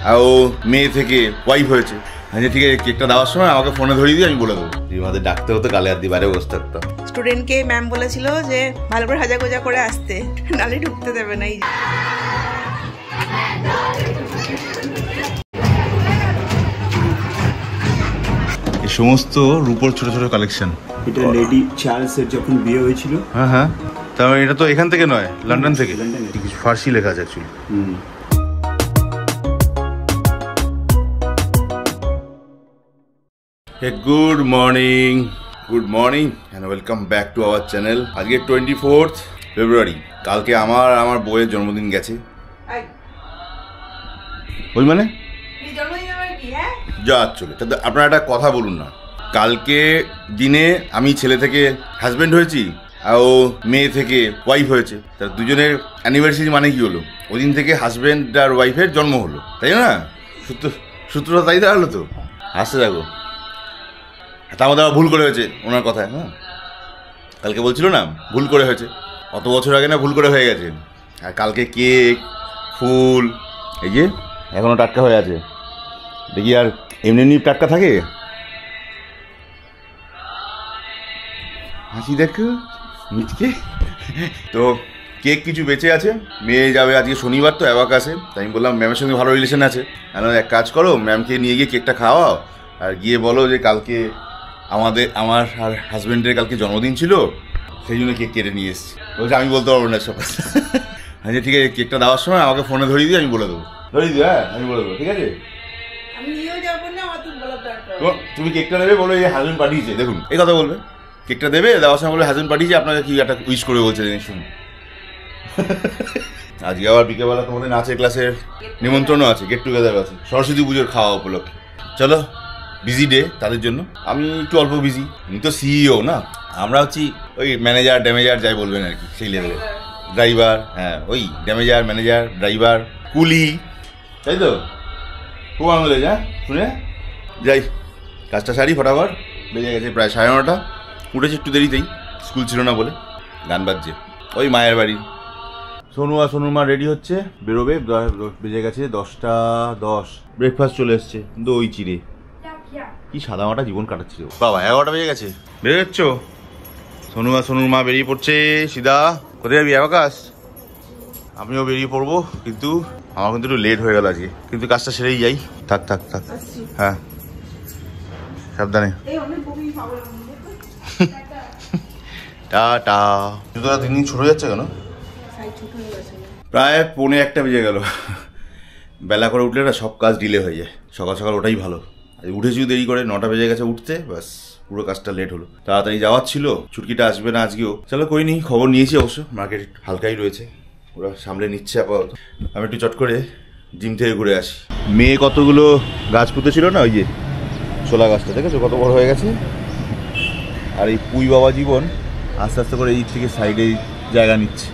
আর ও মেয়ে থেকে ওয়াইফ হয়েছে। আচ্ছা ঠিক আছে, কেকটা দেওয়ার সময় আমাকে ফোনে ধরিয়ে দিয়ে আমি বলে দেবো। রিমাদের ডাকতে হতো, কালে আর দিবারে বসে থাকতাম। স্টুডেন্টকে ম্যাম বলেছিল যে ভালো করে হাজা গোজা করে আসতে, নালে ঢুকতে দেবে না। এই সমস্ত রূপোর ছোট ছোট কালেকশন, এটা লেডি চার্লসের যখন বিয়ে হয়েছিল। হ্যাঁ হ্যাঁ, তারপরে এটা তো এখান থেকে নয়, লন্ডন থেকে। কিছু ফার্সি লেখা আছে actually. Good morning, good morning and welcome back to our channel. আজকে 24 ফেব্রুয়ারি। কালকে আমার বউয়ের জন্মদিন গেছে। ওই মানে যা চলে, আপনারা একটা কথা বলুন না। কালকে দিনে আমি ছেলে থেকে হাজব্যান্ড হয়েছি, আর ও মেয়ে থেকে ওয়াইফ হয়েছে। তার দুজনের অ্যানিভার্সারি মানে কি হলো? ওই দিন থেকে হাজব্যান্ড আর ওয়াইফের জন্ম হলো, তাই না? সূত্রটা তাই দাঁড়ালো তো। হাসতে থাকো। তার মধ্যে ভুল করে হয়েছে ওনার কথায়। হ্যাঁ, কালকে বলছিল না ভুল করে হয়েছে, অত বছর আগে না ভুল করে হয়ে গেছে। আর কালকে কেক, ফুল, এই যে এখনো টাটকা হয়ে আছে। দেখি আর এমনি এমনি টাটকা থাকে? হাসি দেখো মিচকে। তো কেক কিছু বেঁচে আছে, মেয়ে যাবে আজকে শনিবার তো অ্যাবাকাসে। তাই আমি বললাম ম্যামের সঙ্গে ভালো রিলেশন আছে, এক কাজ করো ম্যামকে নিয়ে গিয়ে কেকটা খাওয়াও, আর গিয়ে বলো যে কালকে আমার আর হাজব্যান্ডের কালকে জন্মদিন ছিল, সেই জন্য কেক কেটে নিয়ে এসেছি। বলছে আমি বলতে পারবো না সব। আচ্ছা ঠিক আছে, কেকটা দেওয়ার সময় আমাকে ফোনে ধরিয়ে দিয়ে আমি বলে দেবো। ধরিয়ে দিও, হ্যাঁ আমি বলে দেবো, ঠিক আছে? তুমি কেকটা নেবে, বলো এই হাজব্যান্ড পাঠিয়েছে, দেখুন এই কথা বলবে। কেকটা দেবে, দেওয়ার সময় বলে হাজব্যান্ড পাঠিয়েছে, আপনাকে কি একটা উইশ করে বলছে শুনুন। আজকে আবার বিকেলবেলা তোমাদের নাচের ক্লাসের নিমন্ত্রণও আছে, গেট টুগেদার আছে সরস্বতী পুজোর খাওয়া উপলক্ষে। চলো, বিজি ডে তাদের জন্য, আমি একটু অল্প বিজি। আমি তো সিইও না, আমরা হচ্ছি ওই ম্যানেজার ড্যামেজার যাই বলবেন আর কি, সেই লেভেলে। ড্রাইভার, হ্যাঁ ওই ড্যামেজার ম্যানেজার ড্রাইভার কুলি, তাই তো? খুব আনন্দ লেগেছে। হ্যাঁ শুনে যাই, কাজটা সারি ফটাফট। বেজে গেছে প্রায় 9:30। উঠেছি একটু দেরিতেই, স্কুল ছিল না বলে। গান বাজছে ওই মায়ের বাড়ি। সোনুর মা রেডি হচ্ছে, বেরোবে। বেজে গেছে 10:10। ব্রেকফাস্ট চলে এসছে, দই চিড়ে। কি সাদামাটা জীবন কাটাচ্ছিল বাবা। 11টা বেজে গেছে, বেরিয়ে যাচ্ছ? সোনুর মা বেরিয়ে পড়ছে সিধা। কোথায় যাবি? অ্যাবাকাস। আমিও বেরিয়ে পড়বো, কিন্তু আমার কিন্তু একটু লেট হয়ে গেল আজকে, কিন্তু কাজটা সেরেই যাই। থাক থাক থাক, হ্যাঁ সাবধানে। টাটা। জুতোটা দিন দিন ছোট যাচ্ছে কেন? প্রায় 1:45 বেজে গেল। বেলা করে উঠলে না সব কাজ ডিলে হয়ে যায়, সকাল সকাল ওটাই ভালো। উঠেছি দেরি করে, 9টা বেজে গেছে উঠতে, ব্যাস পুরো কাজটা লেট হলো। তাড়াতাড়ি যাওয়ার ছিল, ছুটকিটা আসবে না আজকেও। চলো কই নি, খবর নিয়েছি অবশ্য, মার্কেট হালকাই রয়েছে, ওরা সামলে নিচ্ছে আপাতত। আমি একটু চট করে জিম থেকে ঘুরে আসি। মেয়ে কতগুলো গাছ পুঁতে ছিল না, ওই যে ছোলা গাছটা দেখেছো কত বড় হয়ে গেছে। আর এই পুই বাবা জীবন আস্তে আস্তে করে এই থেকে সাইডে জায়গা নিচ্ছে।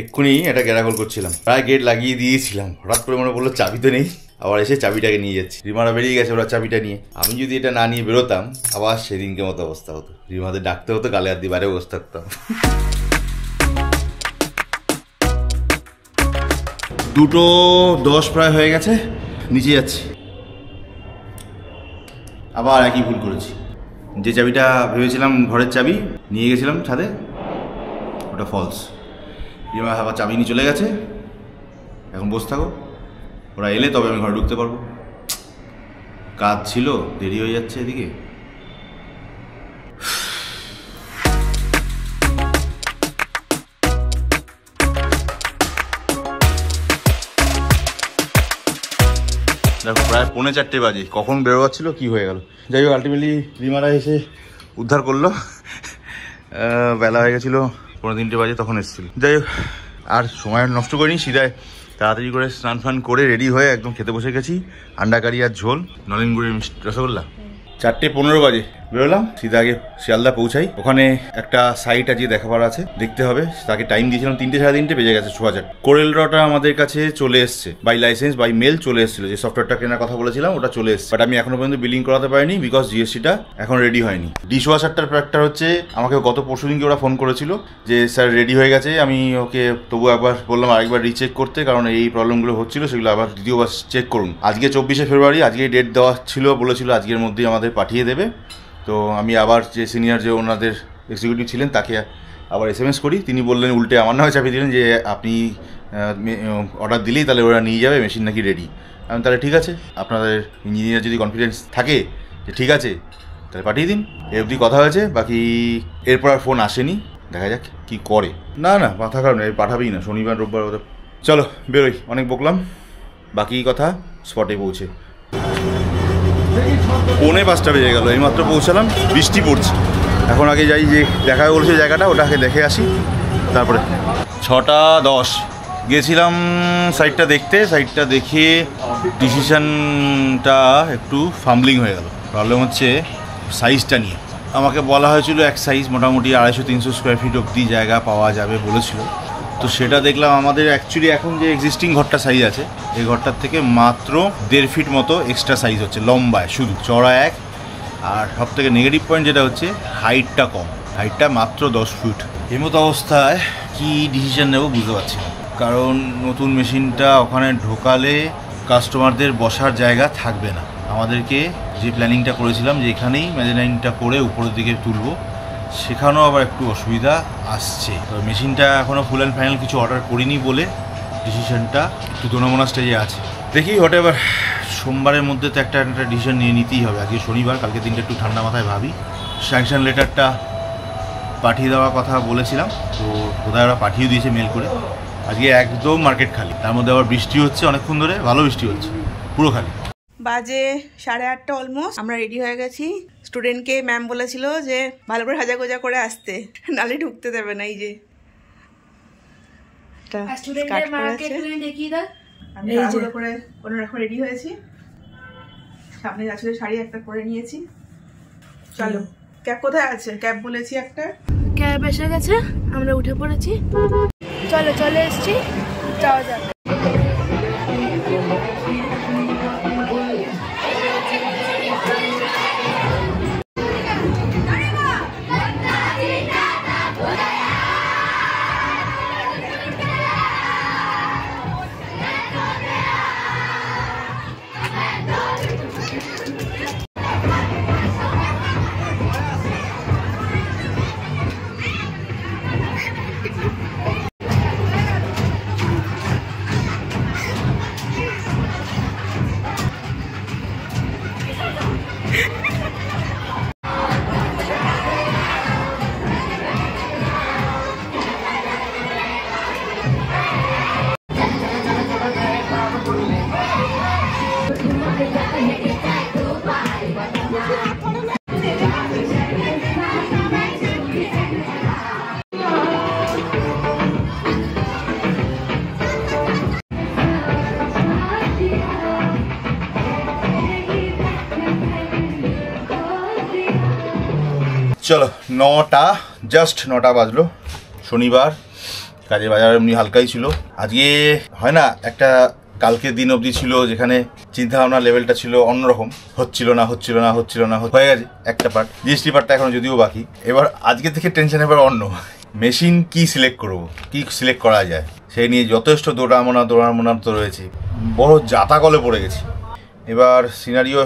এক্ষুনি একটা গেরাগোল করছিলাম, প্রায় গেট লাগিয়ে দিয়েছিলাম, হঠাৎ করে মনে বললো চাবি তো নেই, আবার এসে চাবিটাকে নিয়ে যাচ্ছি। রিমারা বেরিয়ে গেছে ওরা চাবিটা নিয়ে। আমি যদি এটা না নিয়ে বেরোতাম, আবার সেদিনকে মতো অবস্থা হতো, রিমাদের ডাকতে হতো, গালে আর দিবারে বসে থাকতাম। 2:10 প্রায় হয়ে গেছে, নিচে যাচ্ছি। আবার একই ভুল করেছি, যে চাবিটা ভেবেছিলাম ঘরের চাবি নিয়ে গেছিলাম ছাদে, ওটা ফলস। রিমা আবার চাবি নিয়ে চলে গেছে। এখন বসে থাকো, ওরা এলে তবে আমি ঘরে ঢুকতে পারবো। কাজ ছিল, দেরি হয়ে যাচ্ছে এদিকে। দেখো প্রায় 3:45 বাজে, কখন বেরোবার ছিল কি হয়ে গেল। যাই হোক, আলটিমেটলি রিমারা এসে উদ্ধার করলো। বেলা হয়ে গেছিলো 3:45 বাজে, তখন এসেছিল। যাই হোক, আর সময় নষ্ট করিনি, সিধায় তাড়াতাড়ি করে স্নান ফান করে রেডি হয়ে একদম খেতে বসে গেছি। আন্ডা কারি আর ঝোল, নলেন গুড়ের রসগোল্লা। 4:15 বাজে, বেরোলাম, সিধা আগে শিয়ালদা পৌঁছাই। ওখানে একটা সাইট আজকে দেখাবার আছে, দেখতে হবে। তাকে টাইম দিয়েছিলাম 3টে সাড়ে 3টে, বেজে গেছে সোয়াজার। কোরেল ড্রটা আমাদের কাছে চলে এসছে, বাই লাইসেন্স বাই মেল চলে এসেছিল। যে সফটওয়্যারটা কেনার কথা বলেছিলাম ওটা চলে এসছে, বাট আমি এখনো পর্যন্ত বিলিং করাতে পারিনি বিকজ জিএসটিটা এখন রেডি হয়নি। ডিশ ওয়াশারটার প্রোডাক্টটা হচ্ছে আমাকে গত পরশুদিনকে ওরা ফোন করেছিল যে স্যার রেডি হয়ে গেছে। আমি ওকে তবু একবার বললাম আরেকবার রিচেক করতে, কারণ এই প্রবলেমগুলো হচ্ছিল, সেগুলো আবার দ্বিতীয়বার চেক করুন। আজকে 24শে ফেব্রুয়ারি, আজকে ডেট দেওয়া ছিল, বলেছিল আজকের মধ্যেই আমাদের পাঠিয়ে দেবে। তো আমি আবার যে সিনিয়র যে ওনাদের এক্সিকিউটিভ ছিলেন তাকে আবার SMS করি, তিনি বললেন উল্টে আমার নামে চাপিয়ে দিলেন যে আপনি অর্ডার দিলেই তাহলে ওরা নিয়ে যাবে, মেশিন নাকি রেডি। আমি তাহলে ঠিক আছে, আপনাদের ইঞ্জিনিয়ার যদি কনফিডেন্স থাকে যে ঠিক আছে তাহলে পাঠিয়ে দিন। এ অবধি কথা হয়েছে, বাকি এরপর আর ফোন আসেনি, দেখা যাক কি করে। না না মাথা খারাপ নেই, পাঠাবেই না, শনিবার রোববার ওদের। চলো বেরোই, অনেক বকলাম, বাকি কথা স্পটে পৌঁছে। 4:45 বেজে গেল, এইমাত্র পৌঁছালাম, বৃষ্টি পড়ছে। এখন আগে যাই যে দেখা বলছে জায়গাটা, ওটাকে দেখে আসি, তারপরে 6:10 গিয়েছিলাম সাইটটা দেখতে। সাইটটা দেখে ডিসিশনটা একটু ফাম্বলিং হয়ে গেল। প্রবলেম হচ্ছে সাইজটা নিয়ে। আমাকে বলা হয়েছিল এক সাইজ মোটামুটি 250-300 স্কোয়ার ফিট অবধি জায়গা পাওয়া যাবে বলেছিল। তো সেটা দেখলাম আমাদের অ্যাকচুয়ালি এখন যে এক্সিস্টিং ঘরটা সাইজ আছে এই ঘরটার থেকে মাত্র 1.5 ফিট মতো এক্সট্রা সাইজ হচ্ছে লম্বায়, শুধু চড়া এক। আর সব থেকে নেগেটিভ পয়েন্ট যেটা হচ্ছে হাইটটা কম, হাইটটা মাত্র 10 ফিট। এই মতো অবস্থায় কী ডিসিশন নেব বুঝতে পারছি না, কারণ নতুন মেশিনটা ওখানে ঢোকালে কাস্টমারদের বসার জায়গা থাকবে না। আমাদেরকে যে প্ল্যানিংটা করেছিলাম যে এখানেই মেজারিংটা করে উপরের দিকে তুলবো, সেখানেও আবার একটু অসুবিধা আসছে। তো মেশিনটা এখনও ফুল অ্যান্ড ফাইনাল কিছু অর্ডার করিনি বলে ডিসিশনটা একটু দোনামোনা স্টেজে আছে। দেখি হোয়াট এভার, সোমবারের মধ্যে তো একটা ডিসিশন নিয়ে নিতেই হবে। আজকে শনিবার, কালকে দিনটা একটু ঠান্ডা মাথায় ভাবি। স্যাংশন লেটারটা পাঠিয়ে দেওয়ার কথা বলেছিলাম, তো বোধহয় ওরা পাঠিয়ে দিয়েছে মেল করে। আজকে একদম মার্কেট খালি, তার মধ্যে আবার বৃষ্টি হচ্ছে অনেকক্ষণ ধরে, ভালো বৃষ্টি হচ্ছে, পুরো খালি। বাজে 8:30 অলমোস্ট। আমরা রেডি হয়ে গেছি। স্টুডেন্টকে ম্যাম বলেছিল যে ভালো করে সাজাগোজা করে আসতে, নালে ঢুকতে দেবে না। এই যে আমি ভালো করে কোনো রকম রেডি হয়েছি, সামনে গাছের শাড়ি একটা পরে নিয়েছি। চলো, ক্যাব কোথায় আছে? ক্যাব বলেছি একটা, ক্যাব এসে গেছে, আমরা উঠে পড়েছি। চলো চলে এসছি, যাওয়া যাক। চলো 9টা, জাস্ট 9টা বাজলো। শনিবার, কাজের বাজার এমনি হালকাই ছিল। আজকে হয় না একটা কালকের দিন অবধি ছিল যেখানে চিন্তা ভাবনার লেভেলটা ছিল অন্যরকম, হচ্ছিল না হয়ে গেছে একটা পার্ট, জিএসটি পার্টটা এখনো যদিও বাকি। এবার আজকে থেকে টেনশন এবার অন্য, মেশিন কি সিলেক্ট করবো, কি সিলেক্ট করা যায় সেই নিয়ে যথেষ্ট দৌড়ামোনা তো রয়েছে, বড় জাতাকলে পড়ে গেছি। এবার সিনারিও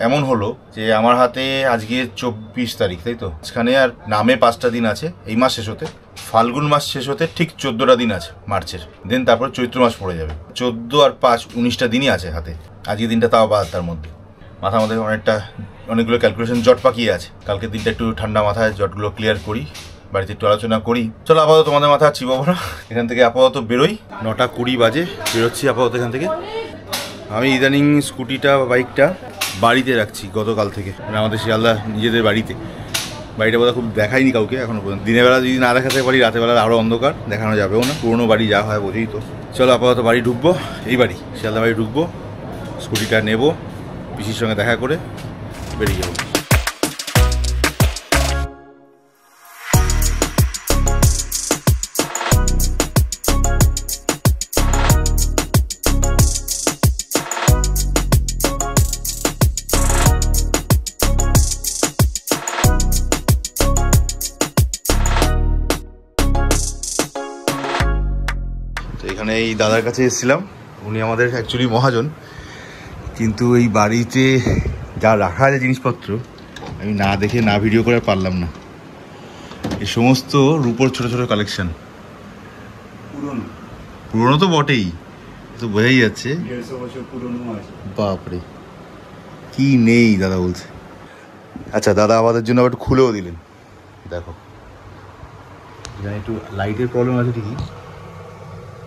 এমন হলো যে আমার হাতে আজকে 24 তারিখ, তাই তো, মাঝখানে আর নামে 5টা দিন আছে এই মাস শেষ হতে, ফাল্গুন মাস শেষ হতে ঠিক 14টা দিন আছে মার্চের, দেন তারপর চৈত্র মাস পড়ে যাবে। 14 আর 5 19টা দিনই আছে হাতে। আজকে দিনটা তাও বাদ, তার মধ্যে মাথার মধ্যে অনেকগুলো ক্যালকুলেশন জট পাকিয়ে আছে। কালকের দিনটা একটু ঠান্ডা মাথায় জটগুলো ক্লিয়ার করি, বাড়িতে একটু আলোচনা করি। চলো আপাতত তোমাদের মাথা চিবাবো না, এখান থেকে আপাতত বেরোই। 9:20 বাজে, বেরোচ্ছি আপাতত এখান থেকে। আমি ইদানিং স্কুটিটা বা বাইকটা বাড়িতে রাখছি গতকাল থেকে, মানে আমাদের শিয়ালদা নিজেদের বাড়িটা বোধহয় খুব দেখাইনি কাউকে এখনো পর্যন্ত। দিনের বেলা যদি না দেখাতে পারি, রাতের বেলা আরও অন্ধকার, দেখানো যাবেও না। পুরোনো বাড়ি যা হয় বোঝেই তো। চলো আপাতত বাড়ি ঢুকবো, এই বাড়ি শিয়ালদা বাড়ি ঢুকবো, স্কুটিটা নেবো, পিসির সঙ্গে দেখা করে বেরিয়ে যাবো। মানে এই দাদার কাছে এসেছিলাম, উনি আমাদের অ্যাকচুয়ালি মহাজন, কিন্তু এই বাড়িতে যা রাখা আছে জিনিসপত্র আমি না দেখে না ভিডিও করে পারলাম না। এই সমস্ত রূপোর ছোট ছোট কালেকশন, পুরনো তো বটেই, তো বোঝাই যাচ্ছে। 150 বছর পুরনো আছে। বাপরে কি নেই দাদা বলছে। আচ্ছা দাদা আমাদের জন্য আবার একটু খুলেও দিলেন, দেখো এখানে একটু লাইটের প্রবলেম আছে ঠিকই,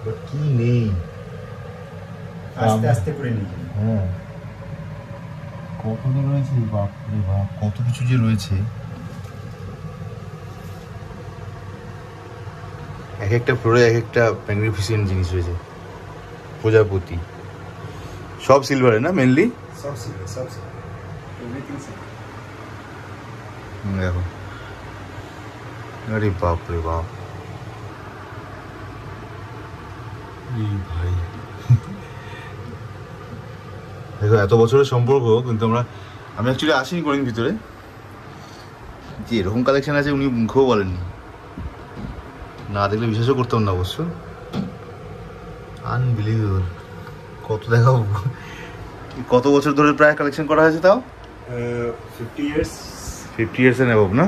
বাট কি নেই, আস্তে আস্তে করে নিয়ে হ্যাঁ কত যে রয়েছে, বাপরে বাপ কত কিছু যে রয়েছে। এক একটা ফ্লোরে এক একটা ম্যাগনিফিসেন্ট জিনিস রয়েছে, প্রজাপতি, সব সিলভারে না মেনলি, সব সিলভার, সব সিলভার, এভরিথিং সিলভার। দেখো আরে বাপ রে বাপ, এই ভাই দেখো এত বছরের সম্পর্ক, কিন্তু আমি অ্যাকচুয়ালি আসিনি কোনোদিন ভিতরে, যে এরকম কালেকশন আছে উনি মুখেও বলেননি, না দেখলে বিশ্বাসও করতাম না অবশ্য। আনবিলিভেবল, কত দেখাবো, কত বছর ধরে প্রায় কালেকশন করা হয়েছে তাও 50 ইয়ার্স, 50 ইয়ার্স এন্ড অ্যাবভ না?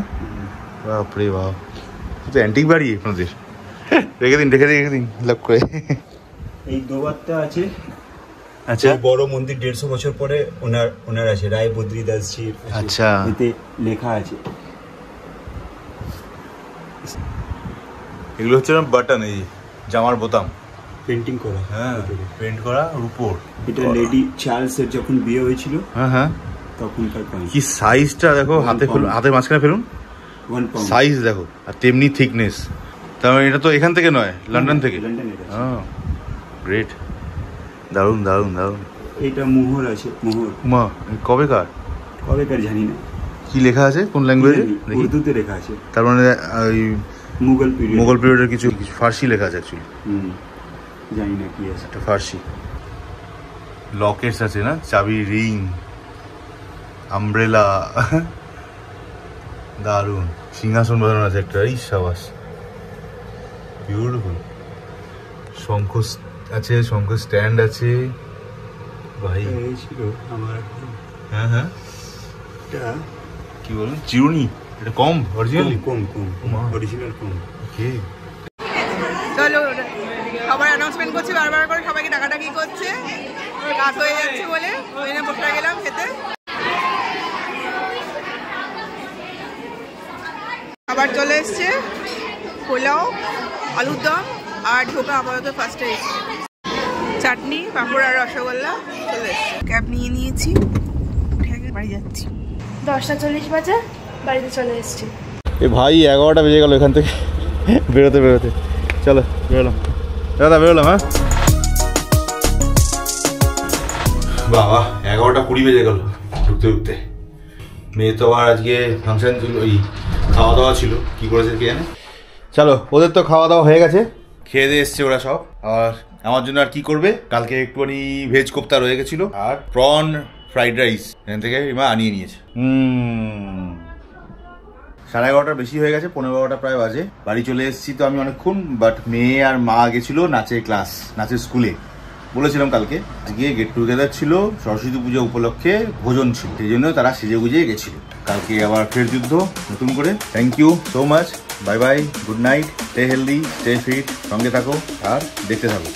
বাপরে বাপ, তো অ্যান্টিক বাড়ি আপনাদের, রেখে দিন লাভ করে। এই দোবারটা আছে। আচ্ছা এই বড় মন্দির 150 বছর পরে ওনার আছে, রায় বদ্রীদাসজির। আচ্ছা এতে লেখা আছে। এগুলো হচ্ছে বাটন, এই জামার বোতাম পেন্টিং করা। হ্যাঁ পেন্ট করা রূপোর। এটা লেডি চার্লসের যখন বিয়ে হয়েছিল হ্যাঁ তখনকার কয়েন। কি সাইজটা দেখো, হাতের মাঝখানে ফেলুন, 1 পাউন্ড সাইজ দেখো, আর তেমনি থিকনেস। তার মানে এটা তো এখান থেকে নয়, লন্ডন থেকে। হ্যাঁ গ্রেট, দারুণ দারুণ দারুণ। এটা মোহর আছে, মোহর। মা কবেকার জানি না কি লেখা আছে, কোন ল্যাঙ্গুয়েজে দেখি। উর্দুতে লেখা আছে। তার মানে ওই মুঘল পিরিয়ডের কিছু ফার্সি লেখা আছে অ্যাকচুয়ালি, জানি না কি আছে। একটা ফার্সি। লকেটস আছে না, চাবি, রিং, আমব্রেলা, দারুণ। সিংহাসন বাজানো আছে একটা, এই সাবাস, বিউটিফুল। শঙ্খ আছে, শঙ্খ স্ট্যান্ড আছে ভাই। এই ছিল আমার। হ্যাঁ এটা কি বলুন, চিরুনি, এটা কম অরিজিনালি, কম অরিজিনাল কম। ওকে চলো সবার অ্যানাউন্সমেন্ট করছি, বারবার করে সবাইকে ডাকাডাকি করছে, রাত হয়ে যাচ্ছে বলে ওই জন্য বসে গেলাম খেতে। আবার চলে এসছে পোলাও, আলুর দম আর ঢোকা আপাতত ফার্স্টে এসছে, চাটনি, পাঁপড় আর রসগোল্লা চলে এসছে। ক্যাব নিয়ে নিয়েছি, বাড়ি যাচ্ছি। 10:40 বাজে, বাড়িতে চলে এসেছি। এ ভাই 11টা বেজে গেল এখান থেকে বেরোতে। চলো বেরোলাম দাদা, বেরোলাম। হ্যাঁ বাবা 11:20 বেজে গেল ঢুকতে। মেয়ে তো আবার আজকে ফাংশন ছিল, ওই খাওয়া দাওয়া ছিল, কি করেছে কে জানে। চলো ওদের তো খাওয়া দাওয়া হয়ে গেছে, খেয়ে দিয়ে এসছে ওরা সব। আর আমার জন্য আর কি করবে, কালকে একটুখানি ভেজ কোপ্তা রয়ে গেছিলো আর প্রন ফ্রাইড রাইস এখান থেকে মা আনিয়ে নিয়েছে। 11:30 বেশি হয়ে গেছে, 11:15 প্রায় বাজে। বাড়ি চলে এসেছি তো আমি অনেকক্ষণ, বাট মেয়ে আর মা গেছিল নাচের স্কুলে। বলেছিলাম কালকে আজকে গেট টুগেদার ছিল, সরস্বতী পুজো উপলক্ষে ভোজন ছিল, সেই জন্য তারা সেজে গুজে গেছিল। কালকে আবার ফের যুদ্ধ নতুন করে। Thank you so much, bye bye, good night, stay healthy, stay fit, সঙ্গে থাকো আর দেখতে থাকো।